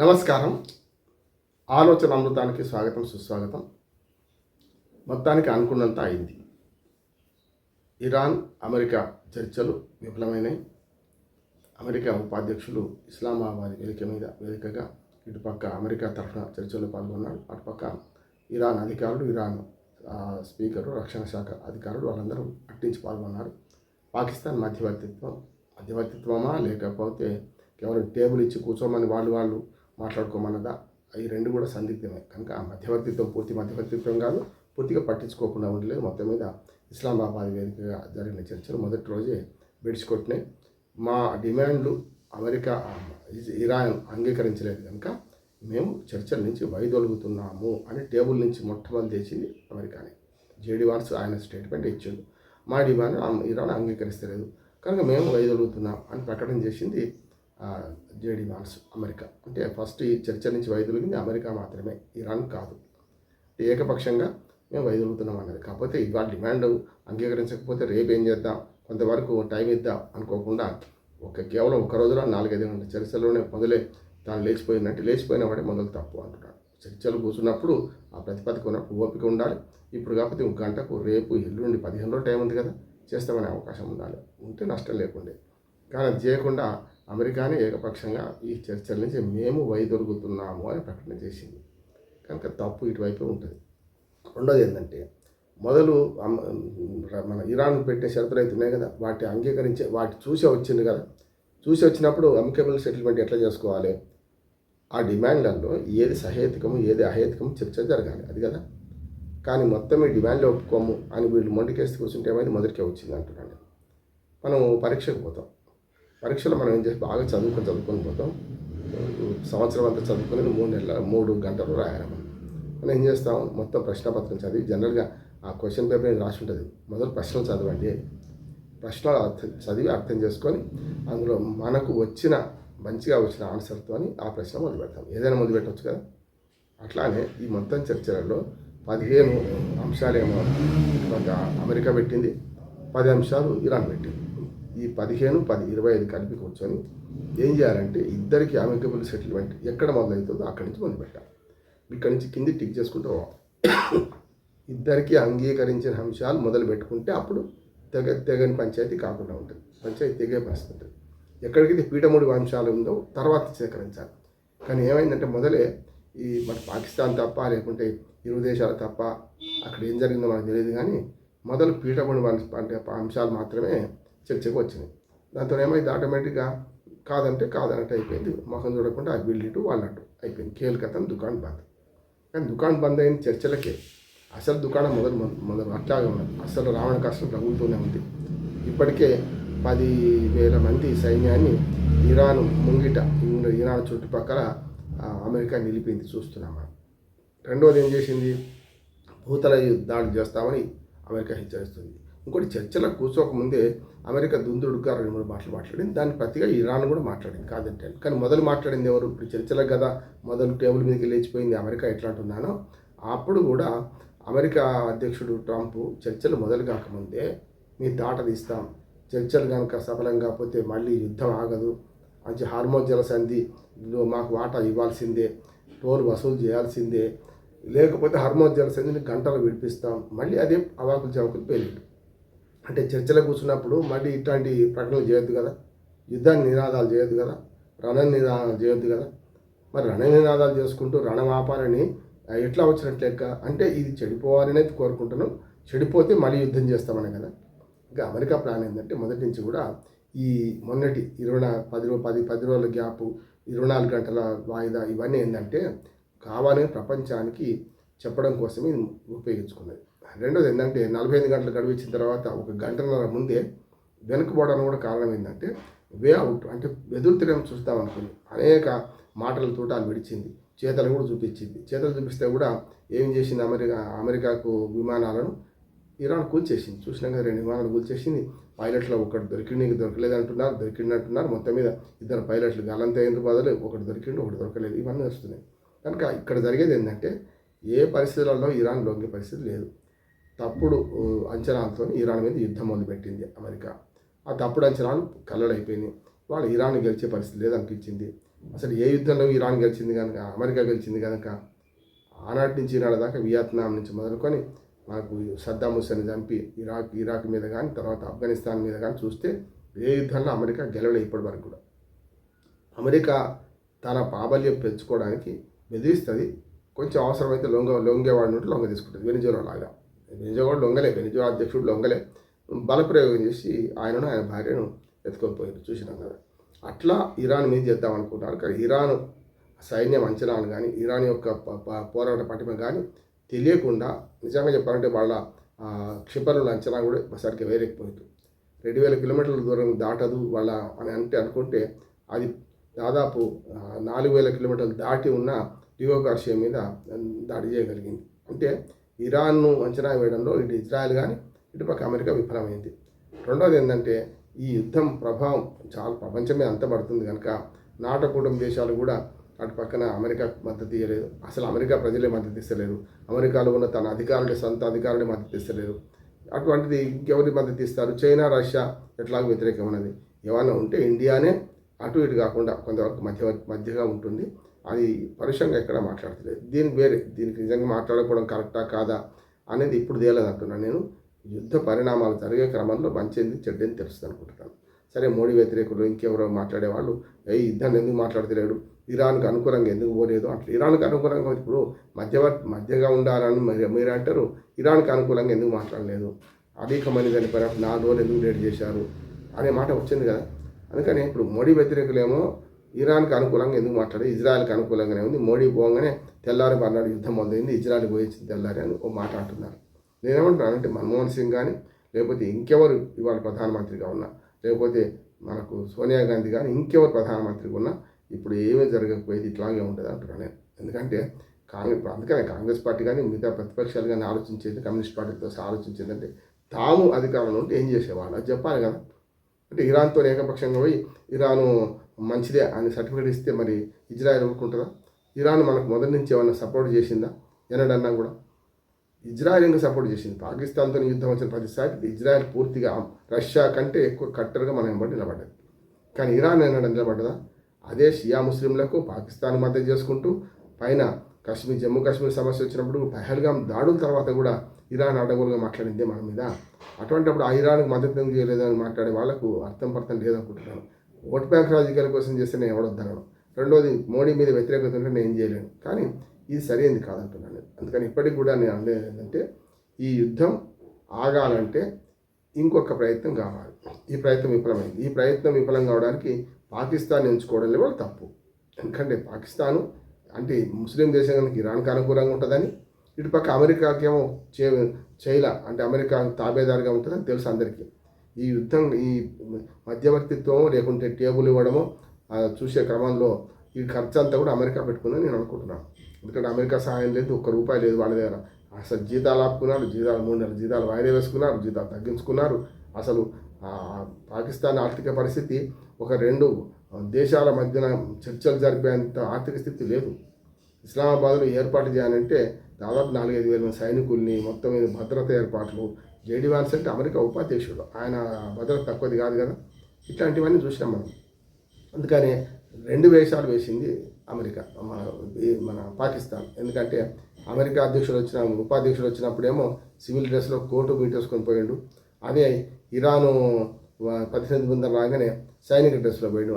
నమస్కారం. ఆలోచన అమృతానికి స్వాగతం, సుస్వాగతం. మొత్తానికి అనుకున్నంత అయింది. ఇరాన్ అమెరికా చర్చలు విఫలమైనాయి. అమెరికా ఉపాధ్యక్షులు ఇస్లామాబాద్ వేదికగా ఇటుపక్క అమెరికా తరఫున చర్చల్లో పాల్గొన్నాడు. అటుపక్క ఇరాన్ అధికారులు, ఇరాన్ స్పీకరు, రక్షణ శాఖ అధికారులు వాళ్ళందరూ అట్టించి పాల్గొన్నారు. పాకిస్తాన్ మధ్యవర్తిత్వమా లేకపోతే కేవలం టేబుల్ ఇచ్చి కూర్చోమని వాళ్ళు మాట్లాడుకోమన్నదా? ఈ రెండు కూడా సందిగ్ధమే. కనుక ఆ మధ్యవర్తిత్వం పూర్తి మధ్యవర్తిత్వం కాదు, పూర్తిగా పట్టించుకోకుండా ఉండలేదు. మొత్తం మీద ఇస్లామాబాద్ వేదికగా జరిగిన చర్చలు మొదటి రోజే బెడిసికొట్టినాయి. మా డిమాండ్లు అమెరికా ఇరాన్ అంగీకరించలేదు కనుక మేము చర్చల నుంచి వైదొలుగుతున్నాము అని టేబుల్ నుంచి మొట్టమొదటి తెచ్చింది అమెరికానే. జేడీ వాన్స్ ఆయన స్టేట్మెంట్ ఇచ్చిండు. మా డిమాండ్ ఇరాన్ అంగీకరిస్తలేదు కనుక మేము వైదొలుగుతున్నాం అని ప్రకటన చేసింది జేడీ వాన్స్ అమెరికా. అంటే ఫస్ట్ ఈ చర్చ నుంచి వైదొలిగింది అమెరికా మాత్రమే, ఇరాన్ కాదు. ఏకపక్షంగా మేము వైదొలుగుతున్నాం అన్నది. కాకపోతే ఇవాళ డిమాండ్ అంగీకరించకపోతే రేపు ఏం చేద్దాం, కొంతవరకు టైం ఇద్దాం అనుకోకుండా కేవలం ఒక రోజులో 4-5 గంటల చర్చలోనే మొదలే తాను లేచిపోయిన వాడే మొదలు తప్పు అంటున్నాడు. చర్చలు కూర్చున్నప్పుడు ఆ ప్రతిపదిక ఉన్నప్పుడు ఓపిక ఉండాలి. ఇప్పుడు కాకపోతే ఒక గంటకు రేపు ఎల్లుండి 15 రోజులు టైం ఉంది కదా, చేస్తామనే అవకాశం ఉండాలి. ఉంటే నష్టం లేకుండే. కానీ అది చేయకుండా అమెరికానే ఏకపక్షంగా ఈ చర్చల నుంచి మేము వైదొలుగుతున్నాము అని ప్రకటన చేసింది. కనుక తప్పు ఇటువైపే ఉంటుంది. రెండోది ఏంటంటే మొదలు మన ఇరాన్ పెట్టే షరతులు అయితే ఉన్నాయి కదా, వాటి చూసే వచ్చింది కదా. చూసి వచ్చినప్పుడు అమికబుల్ సెటిల్మెంట్ ఎట్లా చేసుకోవాలి, ఆ డిమాండ్లలో ఏది సహేతుకము ఏది అహేతుకము చర్చ జరగాలి, అది కదా. కానీ మొత్తం ఈ డిమాండ్లో ఒప్పుకోము అని వీళ్ళు మొండికేసి కూర్చుంటే ఏమైంది, మొదటికే వచ్చింది అంటున్నాను. మనం పరీక్షకు పోతాం. పరీక్షలో మనం ఏం చేసి బాగా చదువుకొని పోతాం. సంవత్సరం అంతా చదువుకొని 3 గంటలు రాయాలి. మనం ఏం చేస్తాం, మొత్తం ప్రశ్నపత్రం చదివి జనరల్గా ఆ క్వశ్చన్ పేపర్ అనేది రాసి ఉంటుంది. మొదలు ప్రశ్నలు చదవండి. ప్రశ్నలు చదివి అర్థం చేసుకొని అందులో మనకు మంచిగా వచ్చిన ఆన్సర్తో ఆ ప్రశ్న మొదలు పెడతాం. ఏదైనా మొదలు పెట్టవచ్చు కదా. అట్లానే ఈ మొత్తం చర్చలలో 15 అంశాలేమో అమెరికా పెట్టింది, 10 అంశాలు ఇరాన్ పెట్టింది. ఈ 15, 10, 25 కలిపి కూర్చొని ఏం చేయాలంటే ఇద్దరికి అమికబుల్ సెటిల్మెంట్ ఎక్కడ మొదలవుతుందో అక్కడి నుంచి మొదలు పెట్టాలి. ఇక్కడి నుంచి కింది టిక్ చేసుకుంటూ ఇద్దరికి అంగీకరించిన అంశాలు మొదలు పెట్టుకుంటే అప్పుడు తెగని పంచాయతీ కాకుండా ఉంటుంది. పంచాయతీ తెగే పరిస్థితి ఉంటుంది. ఎక్కడికైతే పీఠముడి అంశాలు ఉందో తర్వాత సేకరించాలి. కానీ ఏమైందంటే మొదలే మన పాకిస్తాన్ తప్ప లేకుంటే ఇరు దేశాలు తప్ప అక్కడ ఏం జరిగిందో మనకు తెలియదు. కానీ మొదలు పీఠముడి అంటే అంశాలు మాత్రమే చర్చకు వచ్చినాయి. దాంతో ఏమైంది, ఆటోమేటిక్గా కాదన్నట్టు అయిపోయింది. మొహం చూడకుండా ఆ వీళ్ళిటు వాళ్ళట్టు అయిపోయింది. కేల్కతం దుకాణం బంద్. కానీ దుకాణం బంద్ అయిన చర్చలకే అసలు దుకాణం మొదలు అట్లాగే ఉన్నది. అసలు రావణ కష్టం తగులుతూనే ఉంది. ఇప్పటికే 10,000 మంది సైన్యాన్ని ఇరాన్ ముంగిట, ఇరాన్ చుట్టుపక్కల అమెరికా నిలిపింది, చూస్తున్నాం మనం. రెండవది ఏం చేసింది, భూతల దాడి చేస్తామని అమెరికా హెచ్చరిస్తుంది. ఇంకోటి, చర్చలకు కూర్చోకముందే అమెరికా దుందుడుగా 2-3 మాటలు మాట్లాడింది. దాని ప్రతిగా ఇరాన్ కూడా మాట్లాడింది, కాదంటే. కానీ మొదలు మాట్లాడింది ఎవరు? ఇప్పుడు చర్చలకు కదా మొదలు టేబుల్ మీదకి లేచిపోయింది అమెరికా. ఎట్లా అంటున్నానో అప్పుడు కూడా అమెరికా అధ్యక్షుడు ట్రంప్ చర్చలు మొదలు కాకముందే మీ దాట తీస్తాం, చర్చలు కనుక సఫలం కాకపోతే మళ్ళీ యుద్ధం ఆగదు, మంచి హార్మోజ్ జలసంధిలో మాకు వాటా ఇవ్వాల్సిందే, టోల్ వసూలు చేయాల్సిందే, లేకపోతే హార్మోజ్ జలసంధిని గంటలు విడిపిస్తాం. మళ్ళీ అదే అవాకులు చవాకులు పేలిండు. అంటే చర్చలో కూర్చున్నప్పుడు మళ్ళీ ఇట్లాంటి ప్రకటనలు చేయొద్దు కదా, యుద్ధాన్ని నినాదాలు చేయొద్దు కదా, రణ నినాదాలు చేయొద్దు కదా. మరి రణ నినాదాలు చేసుకుంటూ రణమాపాలని ఎట్లా వచ్చినట్లు లెక్క? అంటే ఇది చెడిపోవాలని కోరుకుంటున్నాం, చెడిపోతే మళ్ళీ యుద్ధం చేస్తామనే కదా. ఇంకా అమెరికా ప్లాన్ ఏంటంటే మొదటి నుంచి కూడా ఈ మొన్నటి 10 రోజుల గ్యాపు, 24 గంటల వాయిదా, ఇవన్నీ ఏంటంటే కావాలని ప్రపంచానికి చెప్పడం కోసమే ఉపయోగించుకున్నది. రెండోది ఏంటంటే 45 గంటలు గడువు ఇచ్చిన తర్వాత 1 గంటన్నర ముందే వెనుకబోవడానికి కూడా కారణం ఏంటంటే వే అవుట్, అంటే ఎదురు తిరగడం చూస్తాం అనుకుని అనేక మాటల తూటాలు విడిచింది, చేతలు కూడా చూపించింది. చేతలు చూపిస్తే కూడా ఏం చేసింది, అమెరికాకు విమానాలను ఇరాన్ కూల్చేసింది. చూసినాం కదా, 2 విమానాలు కూల్చేసింది. పైలట్లో ఒకటి దొరకలేదు అంటున్నారు, దొరికిందంటున్నారు. మొత్తం మీద 2 పైలట్లు గల్లంత అయిన బదులు ఒకటి దొరికిండు, ఒకటి దొరకలేదు. ఇవన్నీ వస్తున్నాయి. కనుక ఇక్కడ జరిగేది ఏంటంటే ఏ పరిస్థితులలో ఇరాన్ లొంగే పరిస్థితి లేదు. తప్పుడు అంచనాలతో ఇరాన్ మీద యుద్ధం మొదలుపెట్టింది అమెరికా. ఆ తప్పుడు అంచనాలు కల్లడైపోయినాయి. వాళ్ళు ఇరాన్ గెలిచే పరిస్థితి లేదనిపించింది. అసలు ఏ యుద్ధంలో ఇరాన్ గెలిచింది కనుక, అమెరికా గెలిచింది కనుక, ఆనాటి నుంచి ఈనాడు దాకా వియత్నాం నుంచి మొదలుకొని మనకు సద్దాం హుస్సేన్ చంపి ఇరాక్ మీద కానీ, తర్వాత ఆఫ్ఘనిస్తాన్ మీద కానీ చూస్తే ఏ యుద్ధంలో అమెరికా గెలవలేదు ఇప్పటి వరకు కూడా. అమెరికా తన ప్రాబల్యం పెంచుకోవడానికి బెదిరిస్తుంది, కొంచెం అవసరమైతే లొంగేవాడిని ఉంటే లొంగ తీసుకుంటుంది. వెనిజులా లాగా. వెనిజులా లొంగలే, వెనిజులా అధ్యక్షుడు లొంగలే, బలప్రయోగం చేసి ఆయనను ఆయన భార్యను ఎత్తుకొని పోయారు, చూసినాం కదా. అట్లా ఇరాన్ మీద చేద్దాం అనుకుంటున్నారు. కానీ ఇరాన్ సైన్యం అంచనాలు కానీ, ఇరాన్ యొక్క పోరాట పటిమ కానీ తెలియకుండా, నిజంగా చెప్పాలంటే వాళ్ళ క్షిపణుల అంచనా కూడా సరిగ్గా వేరేకపోయింది. 2000 కిలోమీటర్ల దూరం దాటదు వాళ్ళ అని అనుకుంటే అది దాదాపు 4000 కిలోమీటర్లు దాటి ఉన్న లివో గార్షియా మీద దాడి చేయగలిగింది. అంటే ఇరాన్ను అంచనా వేయడంలో ఇటు ఇజ్రాయెల్ కానీ, ఇటుపక్క అమెరికా విఫలమైంది. రెండవది ఏంటంటే ఈ యుద్ధం ప్రభావం చాలా ప్రపంచమే అంతపడుతుంది కనుక నాటో కూటమి దేశాలు కూడా అటు పక్కన అమెరికాకు మద్దతు ఇవ్వలేదు. అసలు అమెరికా ప్రజలే మద్దతు ఇస్తలేరు. అమెరికాలో ఉన్న తన అధికారులే, సొంత అధికారులే మద్దతు ఇస్తలేరు. అటువంటిది ఇంకెవరి మద్దతు ఇస్తారు? చైనా, రష్యా ఎట్లాగో వ్యతిరేకమైనది. ఏమైనా ఉంటే ఇండియానే అటు ఇటు కాకుండా కొంతవరకు మధ్యగా ఉంటుంది. అది పరుషంగా ఎక్కడ మాట్లాడతలేదు. దీనికి నిజంగా మాట్లాడకపోవడం కరెక్టా కాదా అనేది ఇప్పుడు తేలేదంటున్నాను నేను. యుద్ధ పరిణామాలు జరిగే క్రమంలో మంచిది చెడ్డని తెలుస్తుంది అనుకుంటున్నాను. సరే, మోడీ వ్యతిరేకులు ఇంకెవరో మాట్లాడేవాళ్ళు యుద్ధాన్ని ఎందుకు మాట్లాడతలేడు, ఇరాన్కు అనుకూలంగా ఎందుకు పోలేదు అట్లా. ఇరాన్కు అనుకూలంగా ఇప్పుడు మధ్యగా ఉండాలని మీరు అంటారు, ఇరాన్కి అనుకూలంగా ఎందుకు మాట్లాడలేదు, అధికమైనదని 4 రోజులు ఎందుకు లేట్ చేశారు అనే మాట వచ్చింది కదా. అందుకని ఇప్పుడు మోడీ వ్యతిరేకులేమో ఇరాన్కి అనుకూలంగా ఎందుకు మాట్లాడేది, ఇజ్రాయెల్కి అనుకూలంగానే ఉంది. మోడీ పోగానే తెల్లారి మర్నాడు యుద్ధం మొదలైంది, ఇజ్రాయెల్ పోయించింది తెల్లారి అని ఓ మాట అంటున్నారు. నేనేమంటున్నాను అంటే మన్మోహన్ సింగ్ కానీ, లేకపోతే ఇంకెవరు ఇవాళ ప్రధానమంత్రిగా ఉన్నా, లేకపోతే మనకు సోనియా గాంధీ కానీ ఇంకెవరు ప్రధానమంత్రిగా ఉన్నా ఇప్పుడు ఏమీ జరగకపోయేది ఇట్లాగే ఉంటుంది అంటున్నాను నేను. ఎందుకంటే అందుకనే కాంగ్రెస్ పార్టీ కానీ మిగతా ప్రతిపక్షాలు కానీ ఆలోచించేది, కమ్యూనిస్ట్ పార్టీతో ఆలోచించేది అంటే తాము అధికారంలో ఉంటే ఏం చేసేవాళ్ళు అది చెప్పాలి కదా. అంటే ఇరాన్తో ఏకపక్షంగా పోయి ఇరాను మంచిదే అని సర్టిఫికేట్ ఇస్తే మరి ఇజ్రాయెల్ ఊరుకుంటుందా? ఇరాన్ మనకు మొదటి నుంచి ఏమైనా సపోర్ట్ చేసిందా? ఎన్నడన్నా కూడా ఇజ్రాయెల్ ఇంకా సపోర్ట్ చేసింది. పాకిస్తాన్తో యుద్ధం వచ్చిన ప్రతిసారి ఇజ్రాయెల్ పూర్తిగా రష్యా కంటే ఎక్కువ కట్టరుగా మనం వెంబడి నిలబడ్డది. కానీ ఇరాన్ ఎన్నడ నిలబడ్డదా? అదే షియా ముస్లింలకు పాకిస్తాన్ మద్దతు చేసుకుంటూ పైన జమ్మూ కాశ్మీర్ సమస్య వచ్చినప్పుడు పహల్గాం దాడుల తర్వాత కూడా ఇరాన్ అడ్డగోలుగా మాట్లాడిందే మన మీద. అటువంటిప్పుడు ఆ ఇరాన్కి మద్దతు ఎందుకు చేయలేదని మాట్లాడే వాళ్ళకు అర్థం లేదనుకుంటున్నాను. ఓట్ బ్యాంక్ రాజకీయాల కోసం చేస్తే నేను ఎవడొద్దన్నాను. రెండోది, మోడీ మీద వ్యతిరేకత ఉంటే నేను ఏం చేయలేను. కానీ ఇది సరైనది కాదంటున్నాను. అందుకని ఇప్పటికి కూడా నేను అనేది ఏంటంటే ఈ యుద్ధం ఆగాలంటే ఇంకొక ప్రయత్నం కావాలి. ఈ ప్రయత్నం విఫలమైంది. ఈ ప్రయత్నం విఫలం కావడానికి పాకిస్తాన్ ఎంచుకోవడం వాళ్ళు తప్పు. ఎందుకంటే పాకిస్తాను అంటే ముస్లిం దేశం కనుక ఇరాన్కి అనుకూలంగా ఉంటుందని, ఇటుపక్క అమెరికాకేమో చైలా అంటే అమెరికా తాబేదారుగా ఉంటుందని తెలుసు అందరికీ. ఈ యుద్ధం ఈ మధ్యవర్తిత్వమో లేకుంటే టేబుల్ ఇవ్వడమో చూసే క్రమంలో ఈ ఖర్చు అంతా కూడా అమెరికా పెట్టుకుందని నేను అనుకుంటున్నాను. ఎందుకంటే అమెరికా సహాయం లేదు, ₹1 లేదు వాళ్ళ దగ్గర. అసలు జీతాలు ఆపుకున్నారు, 3 నెలల జీతాలు వాయిదా వేసుకున్నారు, జీతాలు తగ్గించుకున్నారు. అసలు పాకిస్తాన్ ఆర్థిక పరిస్థితి ఒక 2 దేశాల మధ్యన చర్చలు జరిపేంత ఆర్థిక స్థితి లేదు. ఇస్లామాబాద్లో ఏర్పాటు చేయాలంటే దాదాపు 4-5 వేల మంది సైనికుల్ని, మొత్తం మీద భద్రత ఏర్పాట్లు. జేడీ వాన్స్ అంటే అమెరికా ఉపాధ్యక్షుడు, ఆయన భద్రత తక్కువది కాదు కదా. ఇట్లాంటివన్నీ చూసినాం మనం. అందుకనే 2 వేషాలు వేసింది అమెరికా మన పాకిస్తాన్. ఎందుకంటే అమెరికా ఉపాధ్యక్షుడు వచ్చినప్పుడేమో సివిల్ డ్రెస్లో కోటు మీటేసుకొని పోయిండు. అదే ఇరాను ప్రతినిధి బృందం రాగానే సైనిక డ్రెస్లో పోయాడు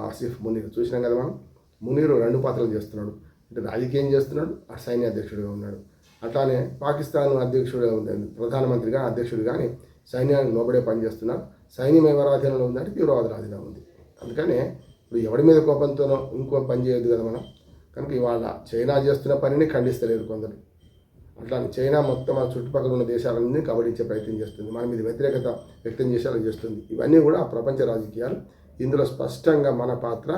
ఆసిఫ్ మునీర్. చూసినాం కదా మనం. మునీరు 2 పాత్రలు చేస్తున్నాడు. అంటే రాజకీయం చేస్తున్నాడు, ఆ సైన్య అధ్యక్షుడిగా ఉన్నాడు. అట్లానే పాకిస్తాన్ అధ్యక్షుడు ప్రధానమంత్రిగా అధ్యక్షుడు కానీ సైన్యానికి లోబడే పనిచేస్తున్నారు. సైన్యం ఎవరి ఆధీనంలో ఉందంటే తీవ్రవాదుల ఆధీనంలో ఉంది. అందుకనే ఇప్పుడు ఎవరి మీద కోపంతోనో ఇంకో పని చేయొద్దు కదా మనం. కనుక ఇవాళ చైనా చేస్తున్న పనిని ఖండిస్తలేరు కొందరు. అట్లా చైనా మొత్తం ఆ చుట్టుపక్కల ఉన్న దేశాలన్నీ కబడించే ప్రయత్నం చేస్తుంది, మన మీద వ్యతిరేకత వ్యక్తం చేసేలా చేస్తుంది. ఇవన్నీ కూడా ప్రపంచ రాజకీయాలు. ఇందులో స్పష్టంగా మన పాత్ర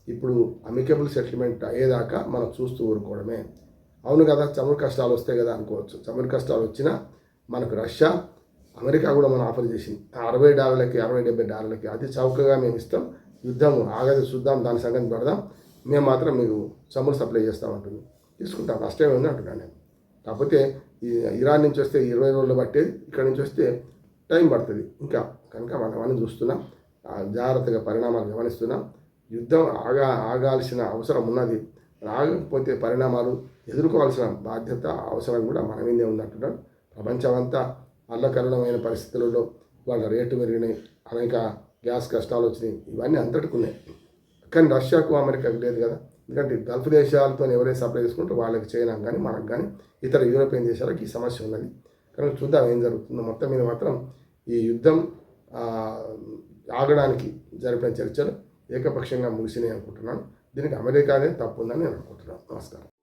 ఇప్పుడు అమికబుల్ సెటిల్మెంట్ అయ్యేదాకా మనం చూస్తూ ఊరుకోవడమే. అవును కదా, చమురు కష్టాలు వస్తాయి కదా అనుకోవచ్చు. చమురు కష్టాలు వచ్చినా మనకు రష్యా, అమెరికా కూడా మనం ఆఫర్ చేసింది $60, $60-70 అతి చౌకగా మేము ఇస్తాం, యుద్ధం ఆగదు చూద్దాం, దాని సంగతి పడదాం, మేము మాత్రం మీకు చమురు సప్లై చేస్తామంటుంది. తీసుకుంటాం, నష్టమే ఉంది అంటున్నాను నేను. కాకపోతే ఇరాన్ నుంచి వస్తే 20 రోజులు పట్టేది, ఇక్కడ నుంచి వస్తే టైం పడుతుంది ఇంకా. కనుక మనం అవన్నీ చూస్తున్నాం, జాగ్రత్తగా పరిణామాలు గమనిస్తున్నాం. యుద్ధం ఆగాల్సిన అవసరం ఉన్నది. ఆగకపోతే పరిణామాలు ఎదుర్కోవాల్సిన బాధ్యత అవసరం కూడా మన మీదే ఉందంటున్నాడు. ప్రపంచమంతా అల్లకల్లోలమైన పరిస్థితులలో వాళ్ళ రేటు పెరిగినాయి, అనేక గ్యాస్ కష్టాలు వచ్చినాయి, ఇవన్నీ అంతటికి ఉన్నాయి. కానీ రష్యాకు అమెరికాకు లేదు కదా. ఎందుకంటే గల్ఫ్ దేశాలతో ఎవరైతే సప్లై చేసుకుంటే వాళ్ళకి చైనాకు కానీ మనకు కానీ ఇతర యూరోపియన్ దేశాలకు ఈ సమస్య ఉన్నది. కానీ చూద్దాం ఏం జరుగుతుందో. మొత్తం మీద మాత్రం ఈ యుద్ధం ఆగడానికి జరిపిన చర్చలు ఏకపక్షంగా ముగిసినాయి అనుకుంటున్నాను. దీనికి అమెరికానే తప్పు ఉందని నేను అనుకుంటున్నాను. నమస్కారం.